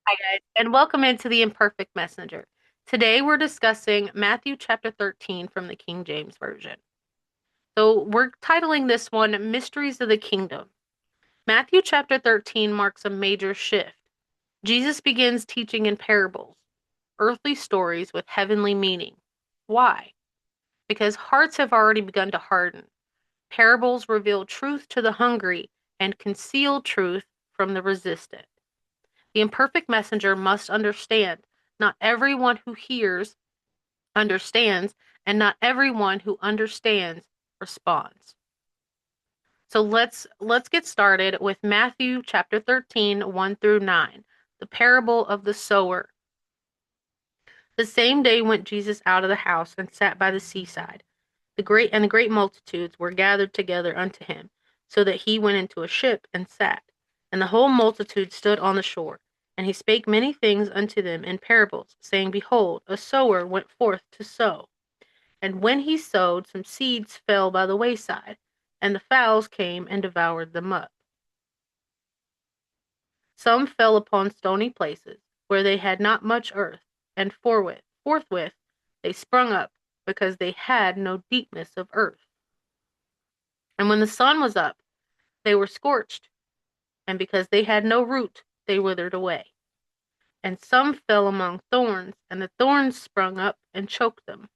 Hi, guys, and welcome into the Imperfect Messenger. Today we're discussing Matthew chapter 13 from the King James Version. So we're titling this one Mysteries of the Kingdom. Matthew chapter 13 marks a major shift. Jesus begins teaching in parables, earthly stories with heavenly meaning. Why? Because hearts have already begun to harden. Parables reveal truth to the hungry and conceal truth from the resistant. The imperfect messenger must understand. Not everyone who hears understands, and not everyone who understands responds. So let's get started with Matthew chapter 13, 1 through 9, the parable of the sower. The same day went Jesus out of the house and sat by the seaside. The great multitudes were gathered together unto him, so that he went into a ship and sat. And the whole multitude stood on the shore. And he spake many things unto them in parables, saying, Behold, a sower went forth to sow. And when he sowed, some seeds fell by the wayside, and the fowls came and devoured them up. Some fell upon stony places, where they had not much earth, and forthwith they sprung up, because they had no deepness of earth. And when the sun was up, they were scorched, and because they had no root, they withered away. And some fell among thorns, and the thorns sprung up and choked them.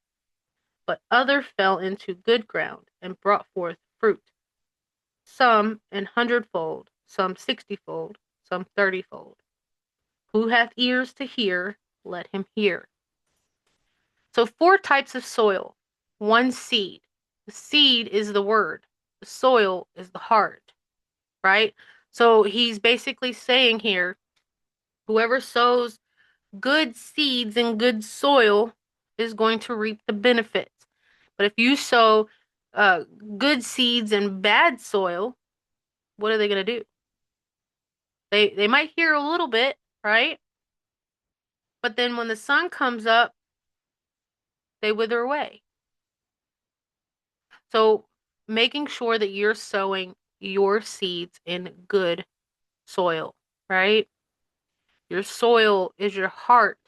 But other fell into good ground, and brought forth fruit, some an hundredfold, some 60-fold, some 30-fold. Who hath ears to hear, let him hear. So, four types of soil, one seed. The seed is the word, the soil is the heart, right? So, he's basically saying here whoever sows good seeds in good soil is going to reap the benefits. But if you sow uh, good seeds in bad soil, what are they going to do? They might hear a little bit, right? But then when the sun comes up, they wither away. So making sure that you're sowing your seeds in good soil, right? Your soil is your heart.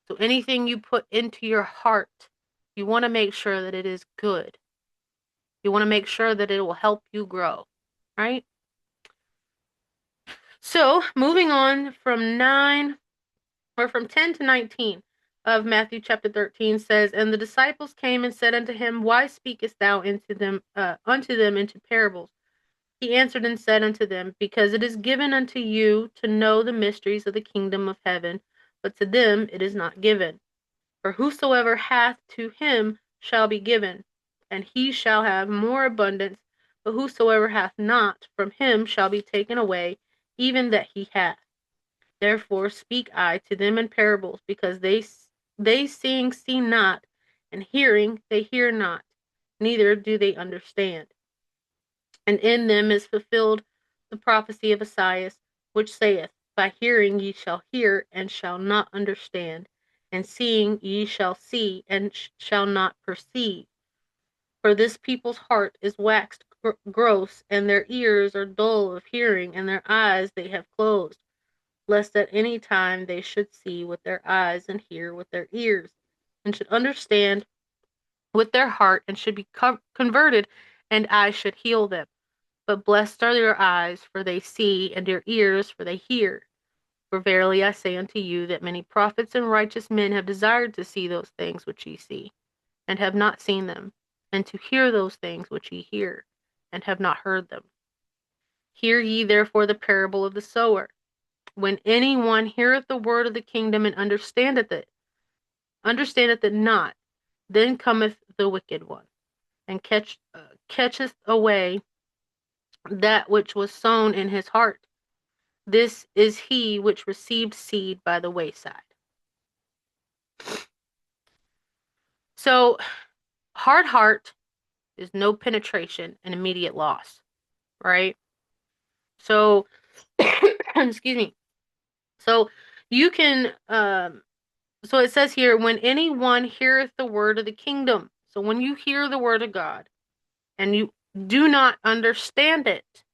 So anything you put into your heart, you want to make sure that it is good. You want to make sure that it will help you grow, right? So moving on from 10 to 19 of Matthew chapter 13 says, And the disciples came and said unto him, Why speakest thou unto them into parables? He answered and said unto them, Because it is given unto you to know the mysteries of the kingdom of heaven, but to them it is not given. For whosoever hath, to him shall be given, and he shall have more abundance. But whosoever hath not, from him shall be taken away, even that he hath. Therefore speak I to them in parables, because they seeing see not, and hearing they hear not, neither do they understand. And in them is fulfilled the prophecy of Esaias, which saith, By hearing ye shall hear, and shall not understand, and seeing ye shall see, and shall not perceive. For this people's heart is waxed gross, and their ears are dull of hearing, and their eyes they have closed, lest at any time they should see with their eyes, and hear with their ears, and should understand with their heart, and should be converted, and I should heal them. But blessed are your eyes, for they see, and your ears, for they hear. For verily I say unto you, that many prophets and righteous men have desired to see those things which ye see, and have not seen them, and to hear those things which ye hear, and have not heard them. Hear ye therefore the parable of the sower. When any one heareth the word of the kingdom, and understandeth it not, then cometh the wicked one, and catcheth away that which was sown in his heart. This is he which received seed by the wayside. So, hard heart is no penetration and immediate loss, right? So, excuse me. So, you can, so it says here, when anyone heareth the word of the kingdom. So, when you hear the word of God and you do not understand it,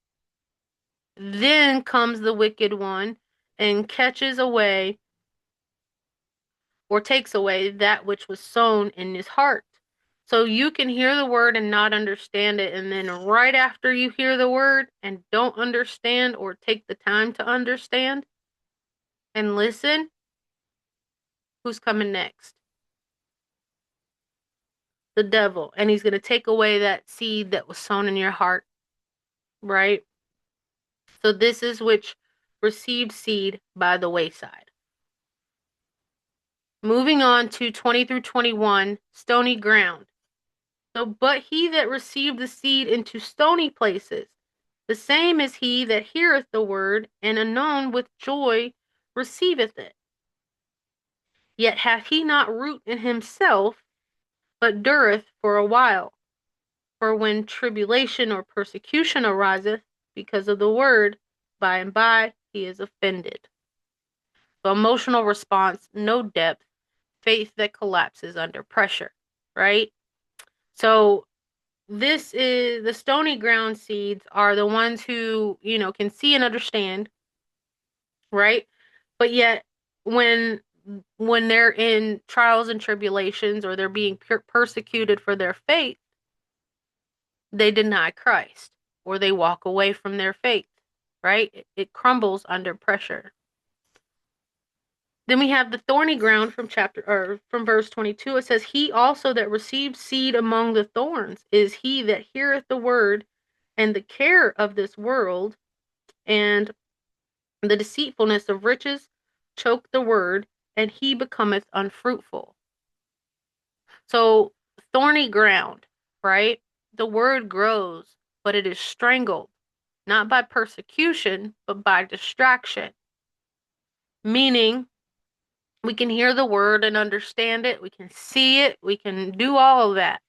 then comes the wicked one and catches away or takes away that which was sown in his heart. So you can hear the word and not understand it, and then right after you hear the word and don't understand or take the time to understand and listen, who's coming next? The devil. And he's going to take away that seed that was sown in your heart, right? So this is which received seed by the wayside. Moving on to 20 through 21, stony ground. So, but he that received the seed into stony places, the same is he that heareth the word, and anon with joy receiveth it. Yet hath he not root in himself, but dureth for a while. For when tribulation or persecution ariseth because of the word, by and by he is offended. So emotional response, no depth, faith that collapses under pressure, right? So this is the stony ground seeds are the ones who, can see and understand, right? But yet when they're in trials and tribulations or they're being persecuted for their faith, they deny Christ or they walk away from their faith, right? It crumbles under pressure. Then we have the thorny ground from verse 22. It says, he also that received seed among the thorns is he that heareth the word, and the care of this world and the deceitfulness of riches choke the word, and he becometh unfruitful. So, thorny ground, right? The word grows, but it is strangled, not by persecution, but by distraction. Meaning, we can hear the word and understand it, we can see it, we can do all of that,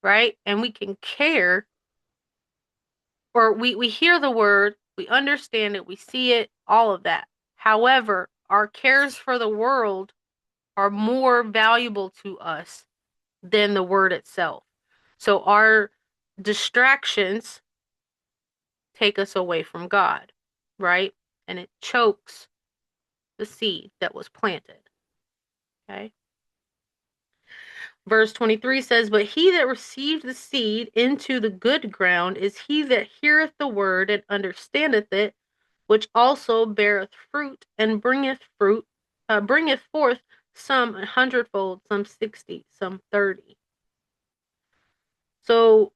right? And we can care, or we hear the word, we understand it, we see it, all of that. However, our cares for the world are more valuable to us than the word itself. So our distractions take us away from God, right? And it chokes the seed that was planted. Okay? Verse 23 says, but he that received the seed into the good ground is he that heareth the word and understandeth it, which also beareth fruit and bringeth forth some 100-fold, some 60, some 30. So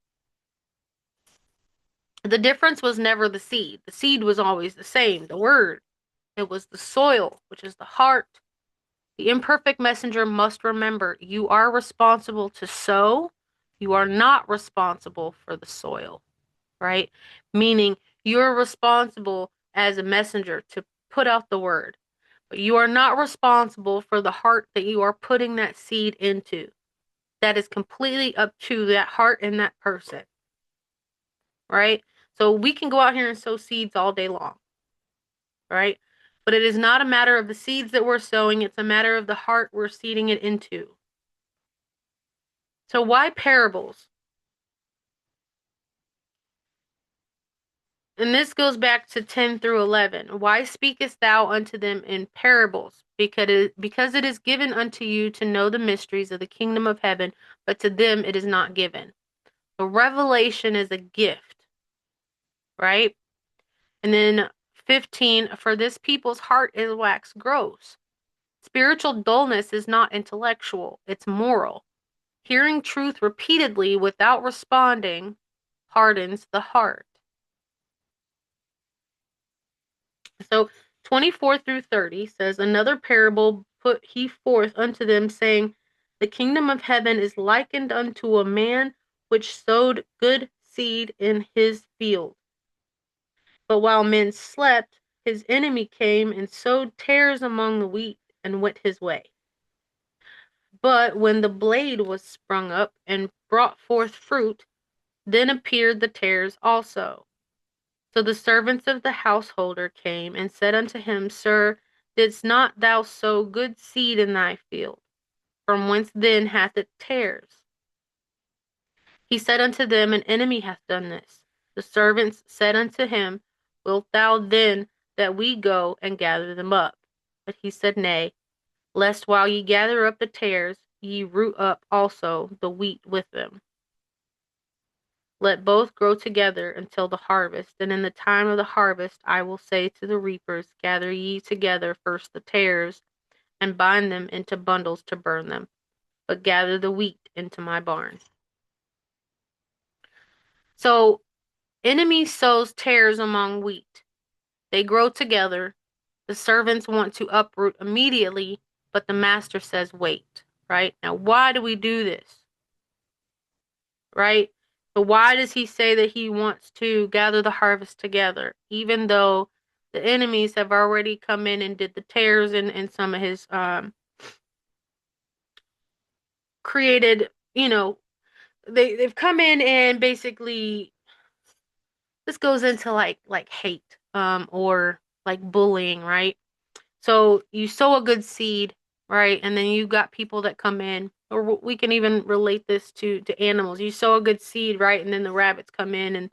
the difference was never the seed. The seed was always the same, the word. It was the soil, which is the heart. The imperfect messenger must remember you are responsible to sow. You are not responsible for the soil, right? Meaning you're responsible as a messenger to put out the word, but you are not responsible for the heart that you are putting that seed into. That is completely up to that heart and that person, right? So we can go out here and sow seeds all day long, right? But it is not a matter of the seeds that we're sowing, it's a matter of the heart we're seeding it into. So why parables? And this goes back to 10 through 11. Why speakest thou unto them in parables? Because it is given unto you to know the mysteries of the kingdom of heaven, but to them it is not given. A revelation is a gift, right? And then 15, for this people's heart is wax gross. Spiritual dullness is not intellectual, it's moral. Hearing truth repeatedly without responding hardens the heart. So 24 through 30 says, another parable put he forth unto them, saying, the kingdom of heaven is likened unto a man which sowed good seed in his field. But while men slept, his enemy came and sowed tares among the wheat and went his way. But when the blade was sprung up and brought forth fruit, then appeared the tares also. So the servants of the householder came and said unto him, Sir, didst not thou sow good seed in thy field? From whence then hath it tares? He said unto them, An enemy hath done this. The servants said unto him, Wilt thou then that we go and gather them up. But he said, Nay, lest while ye gather up the tares, ye root up also the wheat with them. Let both grow together until the harvest. And in the time of the harvest I will say to the reapers, Gather ye together first the tares, and bind them into bundles to burn them, but gather the wheat into my barn. So, enemy sows tares among wheat. They grow together. The servants want to uproot immediately, but the master says, wait, right? Now, why do we do this? Right? So why does he say that he wants to gather the harvest together, even though the enemies have already come in and did the tares and some of his created, they've come in and basically this goes into like hate or like bullying, right? So you sow a good seed, right? And then you got people that come in, or we can even relate this to animals. You sow a good seed, right? And then the rabbits come in and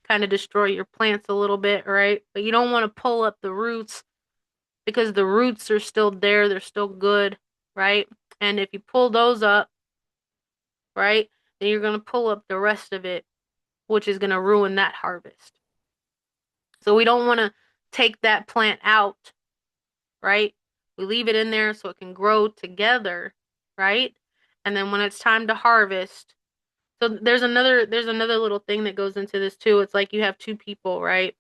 kind of destroy your plants a little bit, right? But you don't want to pull up the roots because the roots are still there, they're still good, right? And if you pull those up, right, then you're going to pull up the rest of it, which is going to ruin that harvest. So we don't want to take that plant out, right? We leave it in there so it can grow together, right? And then when it's time to harvest, so there's another little thing that goes into this too. It's like you have two people, right?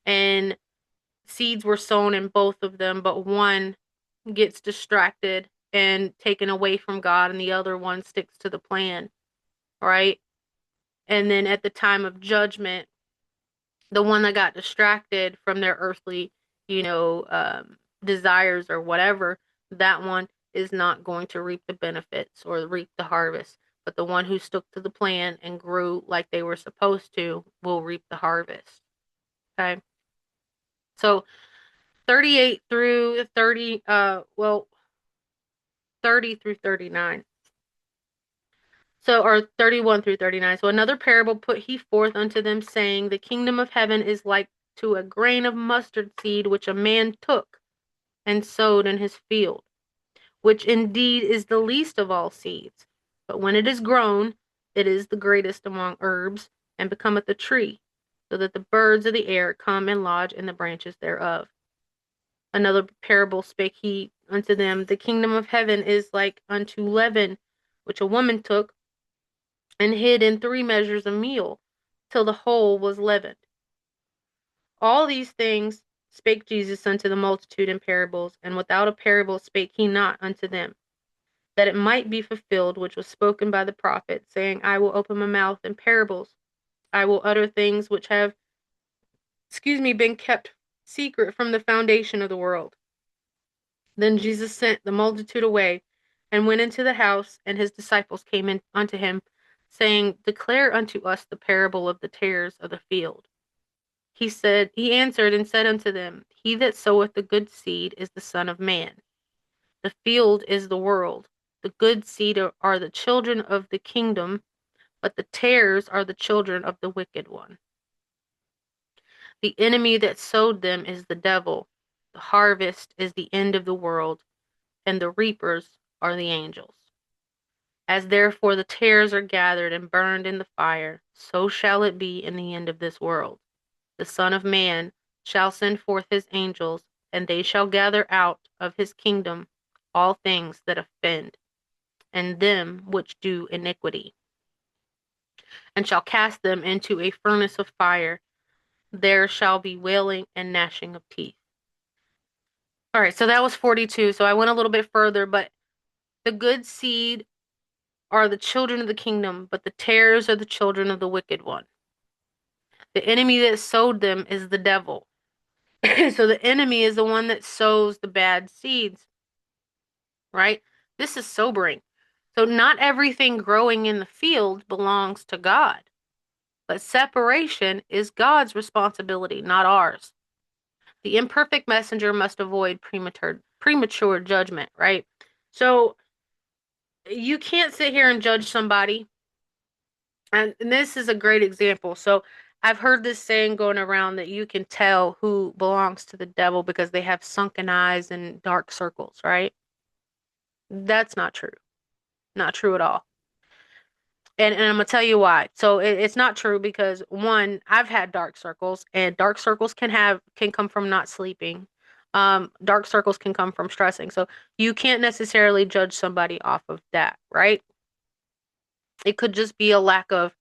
And seeds were sown in both of them, but one gets distracted and taken away from God and the other one sticks to the plan, right? And then at the time of judgment, the one that got distracted from their earthly, desires or whatever, that one is not going to reap the benefits or reap the harvest. But the one who stuck to the plan and grew like they were supposed to will reap the harvest. Okay. So 38 through 30, 30 through 39. So, or 31 through 39. So another parable put he forth unto them, saying, The kingdom of heaven is like to a grain of mustard seed, which a man took and sowed in his field, which indeed is the least of all seeds. But when it is grown, it is the greatest among herbs, and becometh a tree, so that the birds of the air come and lodge in the branches thereof. Another parable spake he unto them, The kingdom of heaven is like unto leaven, which a woman took and hid in 3 measures of meal, till the whole was leavened. All these things spake Jesus unto the multitude in parables, and without a parable spake he not unto them, that it might be fulfilled which was spoken by the prophet, saying, I will open my mouth in parables. I will utter things which have, been kept secret from the foundation of the world. Then Jesus sent the multitude away, and went into the house, and his disciples came in unto him, saying, Declare unto us the parable of the tares of the field. He answered and said unto them, He that soweth the good seed is the Son of Man. The field is the world. The good seed are the children of the kingdom, but the tares are the children of the wicked one. The enemy that sowed them is the devil. The harvest is the end of the world, and the reapers are the angels. As therefore the tares are gathered and burned in the fire, so shall it be in the end of this world. The Son of Man shall send forth his angels, and they shall gather out of his kingdom all things that offend, and them which do iniquity, and shall cast them into a furnace of fire. There shall be wailing and gnashing of teeth. All right, so that was 42. So I went a little bit further, but the good seed are the children of the kingdom, but the tares are the children of the wicked one. The enemy that sowed them is the devil. So the enemy is the one that sows the bad seeds, right? This is sobering. So not everything growing in the field belongs to God, but separation is God's responsibility, not ours. The imperfect messenger must avoid premature judgment, right? So you can't sit here and judge somebody. And this is a great example. So I've heard this saying going around that you can tell who belongs to the devil because they have sunken eyes and dark circles, right? That's not true. Not true at all. And I'm gonna tell you why. So it's not true because one, I've had dark circles, and dark circles can come from not sleeping. Dark circles can come from stressing. So you can't necessarily judge somebody off of that, right? It could just be a lack of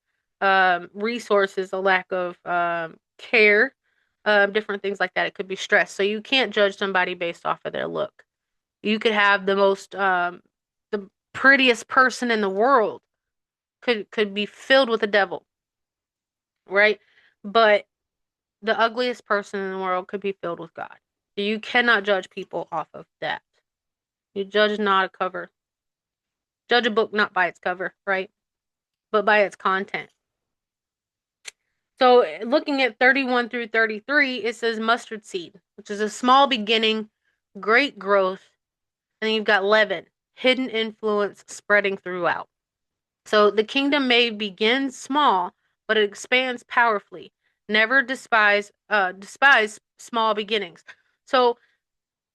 resources, a lack of care, different things like that. It could be stress. So you can't judge somebody based off of their look. You could have the prettiest person in the world could be filled with the devil, right? But the ugliest person in the world could be filled with God. You cannot judge people off of that. You judge not a cover. Judge a book not by its cover, right? But by its content. So looking at 31 through 33, it says mustard seed, which is a small beginning, great growth, and then you've got leaven, hidden influence spreading throughout. So the kingdom may begin small, but it expands powerfully. Never despise small beginnings. So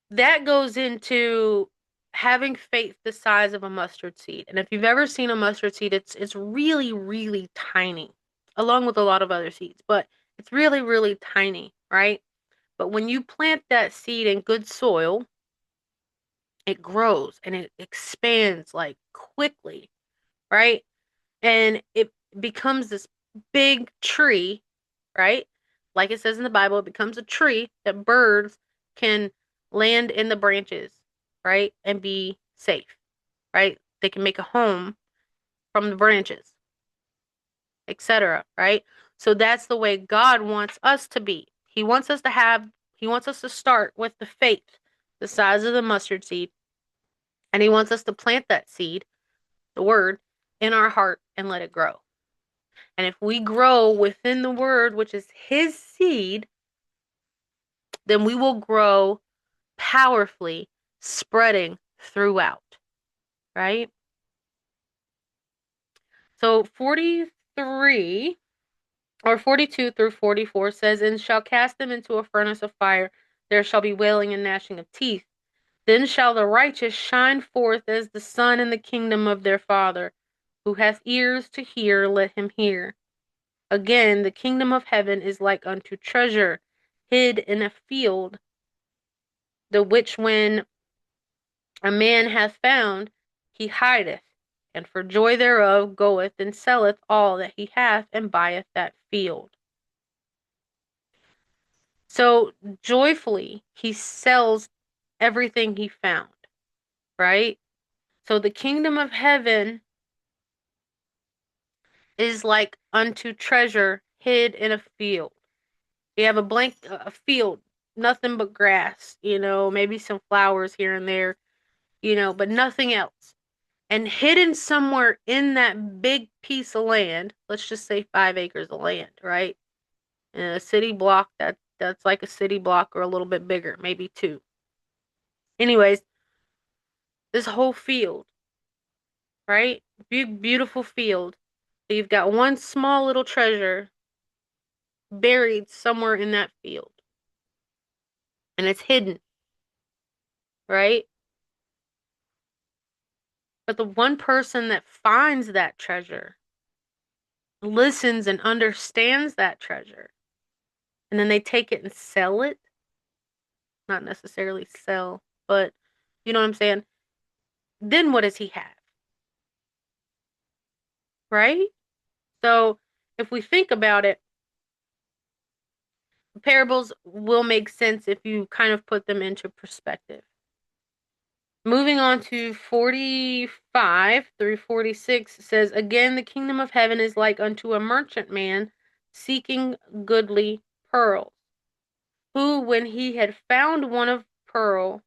that goes into having faith the size of a mustard seed. And if you've ever seen a mustard seed, it's really, really tiny, along with a lot of other seeds, but it's really, really tiny, right? But when you plant that seed in good soil, it grows and it expands like quickly, right? And it becomes this big tree, right? Like it says in the Bible, it becomes a tree that birds can land in the branches, right? And be safe, right? They can make a home from the branches, etc., right? So that's the way God wants us to be. He wants us to start with the faith, the size of the mustard seed, and he wants us to plant that seed, the word, in our heart and let it grow. And if we grow within the word, which is his seed, then we will grow powerfully, spreading throughout, right? So 43 or 42 through 44 says, and shall cast them into a furnace of fire. There shall be wailing and gnashing of teeth. Then shall the righteous shine forth as the sun in the kingdom of their Father. Who hath ears to hear, let him hear. Again, the kingdom of heaven is like unto treasure hid in a field, the which when a man hath found, he hideth, and for joy thereof goeth and selleth all that he hath and buyeth that field. So joyfully he sells everything he found, right? So the kingdom of heaven is like unto treasure hid in a field. You have a field, nothing but grass, maybe some flowers here and there, but nothing else. And hidden somewhere in that big piece of land, let's just say 5 acres of land, right? In a city block, that's like a city block or a little bit bigger, maybe two. Anyways, this whole field, right? Big, beautiful field. You've got one small little treasure buried somewhere in that field, and it's hidden, right? But the one person that finds that treasure listens and understands that treasure, and then they take it and sell it. Not necessarily sell, but you know what I'm saying? Then what does he have? Right? So if we think about it, parables will make sense if you kind of put them into perspective. Moving on to 45 through 46 says, again, the kingdom of heaven is like unto a merchant man seeking goodly pearls, who, when he had found one pearl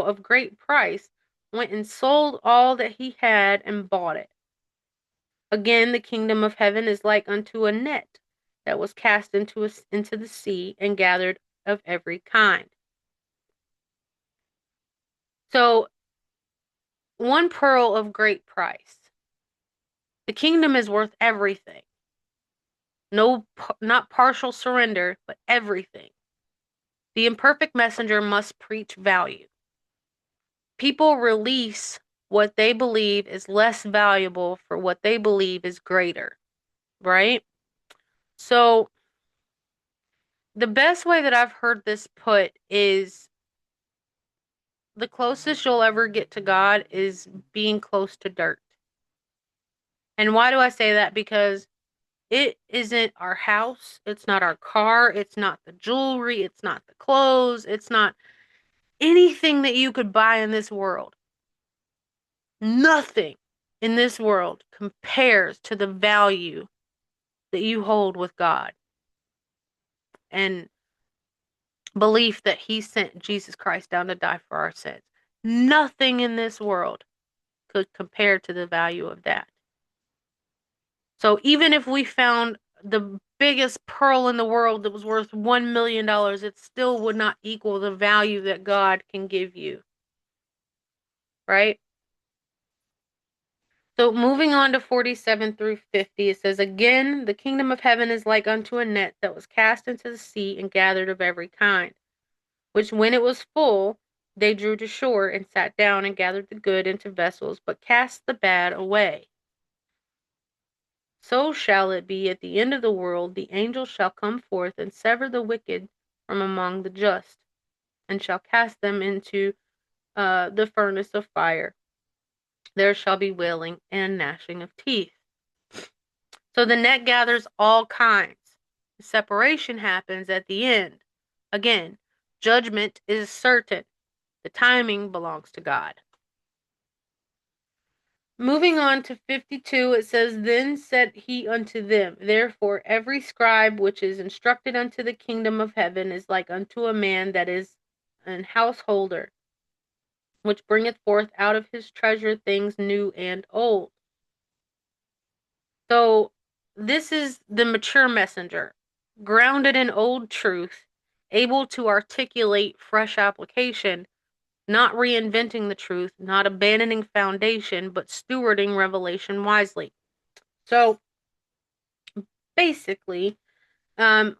of great price, went and sold all that he had and bought it. Again, the kingdom of heaven is like unto a net that was cast into the sea and gathered of every kind. So, one pearl of great price. The kingdom is worth everything. No, not partial surrender, but everything. The imperfect messenger must preach value. People release what they believe is less valuable for what they believe is greater, right? So, the best way that I've heard this put is the closest you'll ever get to God is being close to dirt. And why do I say that? Because it isn't our house, it's not our car, it's not the jewelry, it's not the clothes, it's not anything that you could buy in this world. Nothing in this world compares to the value that you hold with God and belief that He sent Jesus Christ down to die for our sins. Nothing in this world could compare to the value of that. So even if we found the biggest pearl in the world that was worth $1 million, it still would not equal the value that God can give you. Right? So moving on to 47 through 50, it says, "Again, the kingdom of heaven is like unto a net that was cast into the sea and gathered of every kind, which when it was full, they drew to shore and sat down and gathered the good into vessels, but cast the bad away. So shall it be at the end of the world. The angel shall come forth and sever the wicked from among the just, and shall cast them into the furnace of fire. There shall be wailing and gnashing of teeth." So the net gathers all kinds. Separation happens at the end. Again, judgment is certain. The timing belongs to God. Moving on to 52, it says, "Then said he unto them, Therefore every scribe which is instructed unto the kingdom of heaven is like unto a man that is an householder, which bringeth forth out of his treasure things new and old." So this is the mature messenger, grounded in old truth, able to articulate fresh application, not reinventing the truth, not abandoning foundation, but stewarding revelation wisely. So basically, um,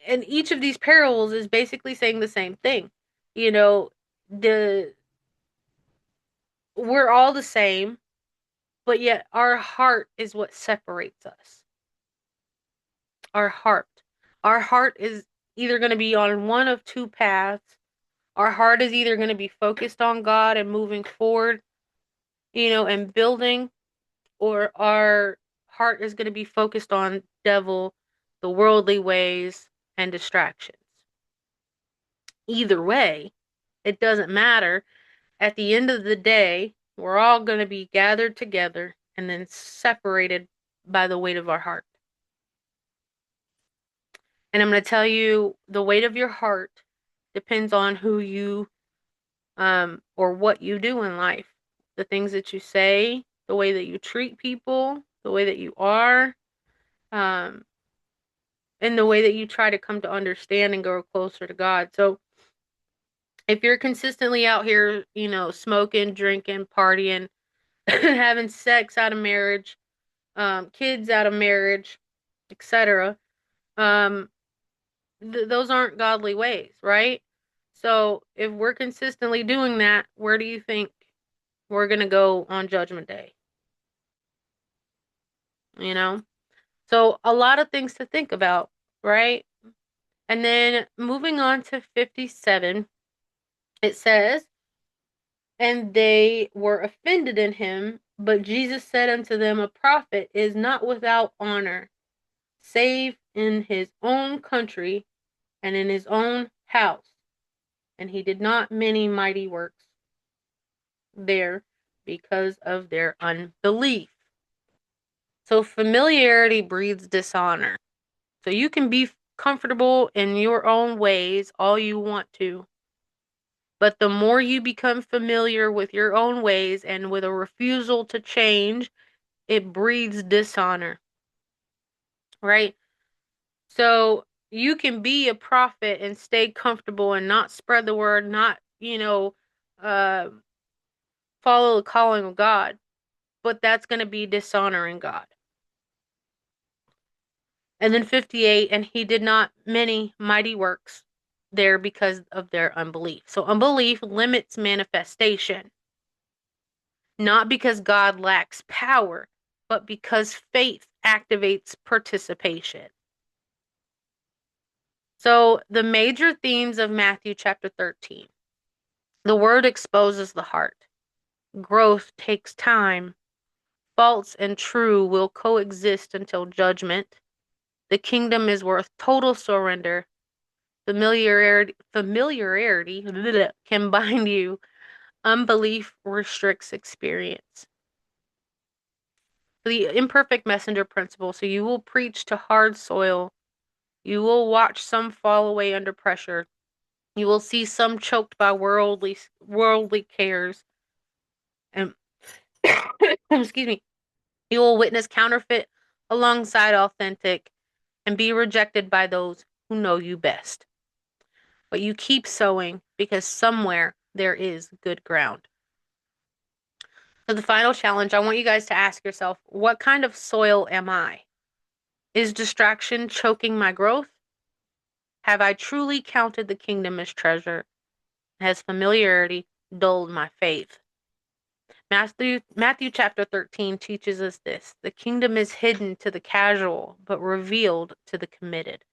and each of these parables is basically saying the same thing. You know, the we're all the same, but yet our heart is what separates us. Our heart. Our heart is either going to be on one of two paths. Our heart is either going to be focused on God and moving forward, and building, or our heart is going to be focused on devil, the worldly ways, and distractions. Either way, it doesn't matter. At the end of the day, we're all going to be gathered together and then separated by the weight of our heart. And I'm going to tell you, the weight of your heart depends on who you or what you do in life. The things that you say, the way that you treat people, the way that you are, um, and the way that you try to come to understand and grow closer to God. So if you're consistently out here, smoking, drinking, partying, having sex out of marriage, kids out of marriage, etc., um, those aren't godly ways, right? So if we're consistently doing that, where do you think we're going to go on Judgment Day? You know? So a lot of things to think about, right? And then moving on to 57, it says, "And they were offended in him, but Jesus said unto them, A prophet is not without honor, save in his own country and in his own house. And he did not many mighty works there because of their unbelief." So familiarity breeds dishonor. So you can be comfortable in your own ways all you want to. But the more you become familiar with your own ways and with a refusal to change, it breeds dishonor, right? So you can be a prophet and stay comfortable and not spread the word, not, uh, follow the calling of God, but that's going to be dishonoring God. And then 58, and he did not many mighty works there because of their unbelief. So unbelief limits manifestation, not because God lacks power, but because faith activates participation. So the major themes of Matthew chapter 13. The word exposes the heart. Growth takes time. False and true will coexist until judgment. The kingdom is worth total surrender. Familiarity can bind you. Unbelief restricts experience. The imperfect messenger principle. So you will preach to hard soil. You will watch some fall away under pressure. You will see some choked by worldly cares. And excuse me. You will witness counterfeit alongside authentic and be rejected by those who know you best. But you keep sowing because somewhere there is good ground. So the final challenge, I want you guys to ask yourself, what kind of soil am I? Is distraction choking my growth? Have I truly counted the kingdom as treasure? Has familiarity dulled my faith? Matthew chapter 13 teaches us this. The kingdom is hidden to the casual, but revealed to the committed.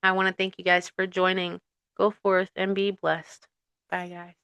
I want to thank you guys for joining. Go forth and be blessed. Bye, guys.